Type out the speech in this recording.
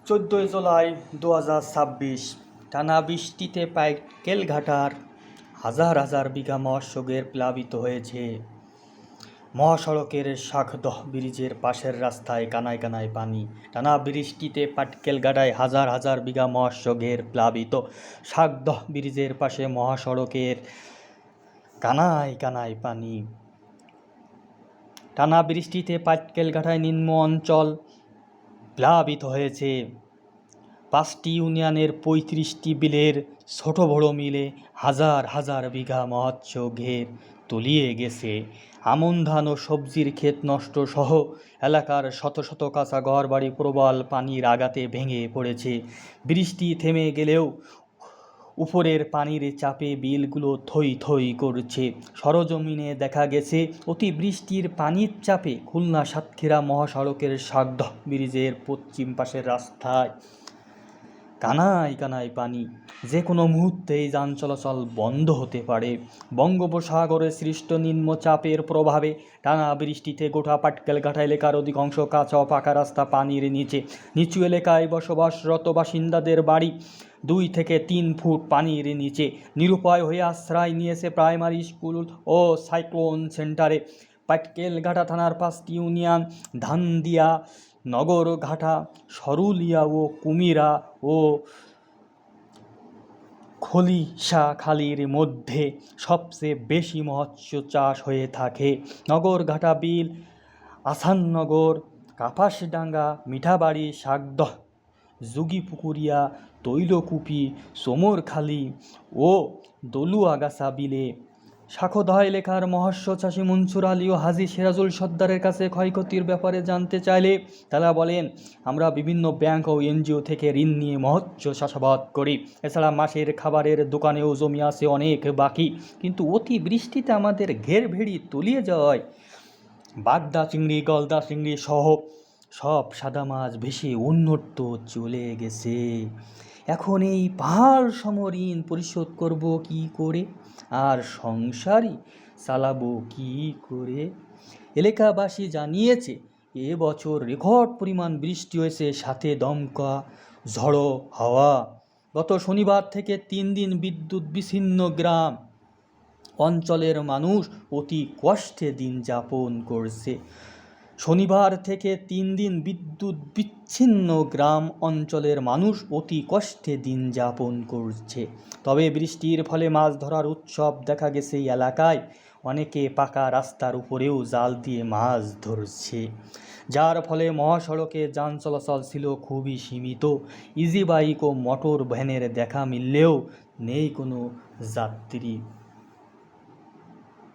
14 জুলাই 2026 টানা বৃষ্টিতে পাইকেলঘাটার হাজার হাজার বিঘা মহাসড়কের প্লাবিত হয়েছে। মহাসড়কের শাখদহ ব্রিজের পাশের রাস্তায় কানায় কানায় পানি। টানা বৃষ্টিতে পাটকেলঘাটায় হাজার হাজার বিঘা মহাসড়কের প্লাবিত। শাখদহ ব্রিজের পাশে মহাসড়কের কানায় কানায় পানি। টানা বৃষ্টিতে পাটকেলঘাটায় নিম্ন অঞ্চল প্লাবিত হয়েছে। 5টি ইউনিয়নের 35টি বিলের ছোট বড় মিলে হাজার হাজার বিঘা মৎস্য ঘের তলিয়ে গেছে। আমন ধান ও সবজির ক্ষেত নষ্ট সহ এলাকার শত শত কাঁচা ঘরবাড়ি প্রবল পানির আঘাতে ভেঙে পড়েছে। বৃষ্টি থেমে গেলেও উপরের পানির চাপে বিলগুলো থই থই করছে। সরজমিনে দেখা গেছে অতিবৃষ্টির পানির চাপে খুলনা সাতক্ষীরা মহাসড়কের শাখদহ ব্রিজের পশ্চিম পাশের রাস্তায় কানায় কানায় পানি। যে কোনো মুহূর্তেই যান চলাচল বন্ধ হতে পারে। বঙ্গোপসাগরে সৃষ্ট নিম্নচাপের প্রভাবে টানা বৃষ্টিতে গোটা পাটকেলঘাটা এলাকার অধিকাংশ কাঁচা ও পাকা রাস্তা পানির নিচে। নিচু এলাকায় বসবাসরত বাসিন্দাদের বাড়ি 2 থেকে 3 ফুট পানির নিচে। নিরুপায় হয়ে আশ্রয় নিয়েছে প্রাইমারি স্কুল ও সাইক্লোন সেন্টারে। পাটকেলঘাটা থানার 5টি ইউনিয়ন ধানদিয়া, নগরঘাটা, সরুলিয়া ও কুমিরা ও খলিশাখালীর মধ্যে সবচেয়ে বেশি মৎস্য চাষ হয়ে থাকে। নগরঘাটা বিল, আসাননগর, কাপাসডাঙ্গা, মিঠাবাড়ি, শাখদহ, যোগীপুকুরিয়া, তৈলকুপি, সোমরখালী ও দলুয়াগাছা বিলে। শাখদহ এলাকার মৎস্য চাষি মনসুর আলী ও হাজী সিরাজুল সর্দারের কাছে ক্ষয়ক্ষতির ব্যাপারে জানতে চাইলে তারা বলেন, আমরা বিভিন্ন ব্যাংক ও এনজিও থেকে ঋণ নিয়ে মৎস্য চাষাবাদ করি। এছাড়া মাসের খাবারের দোকানেও জমি আছে অনেক বাকি, কিন্তু অতি বৃষ্টিতে আমাদের ঘের ভেড়ি তলিয়ে যাওয়ায় বাগদা চিংড়ি, গলদা চিংড়ি সহ সব সাদা মাছ ভেসে অন্যত্র চলে গেছে। এখন এই পাহাড় সম ঋণ পরিশোধ করব কি করে, আর সংসারই চালাবো কি করে? এলাকাবাসী জানিয়েছে, এবছর রেকর্ড পরিমাণ বৃষ্টি হয়েছে, সাথে দমকা ঝড়ো হাওয়া। গত শনিবার থেকে 3 দিন বিদ্যুৎ বিচ্ছিন্ন গ্রাম অঞ্চলের মানুষ অতি কষ্টে দিন যাপন করছে। শনিবার থেকে 3 দিন বিদ্যুৎ বিচ্ছিন্ন গ্রাম অঞ্চলের মানুষ অতি কষ্টে দিন যাপন করছে। তবে বৃষ্টির ফলে মাছ ধরার উৎসব দেখা গেছে এই এলাকায়। অনেকে পাকা রাস্তার উপরেও জাল দিয়ে মাছ ধরছে, যার ফলে মহাসড়কে যান চলাচল ছিল খুবই সীমিত। ইজি বাইক ও মোটর ভ্যানের দেখা মিললেও নেই কোনো যাত্রী।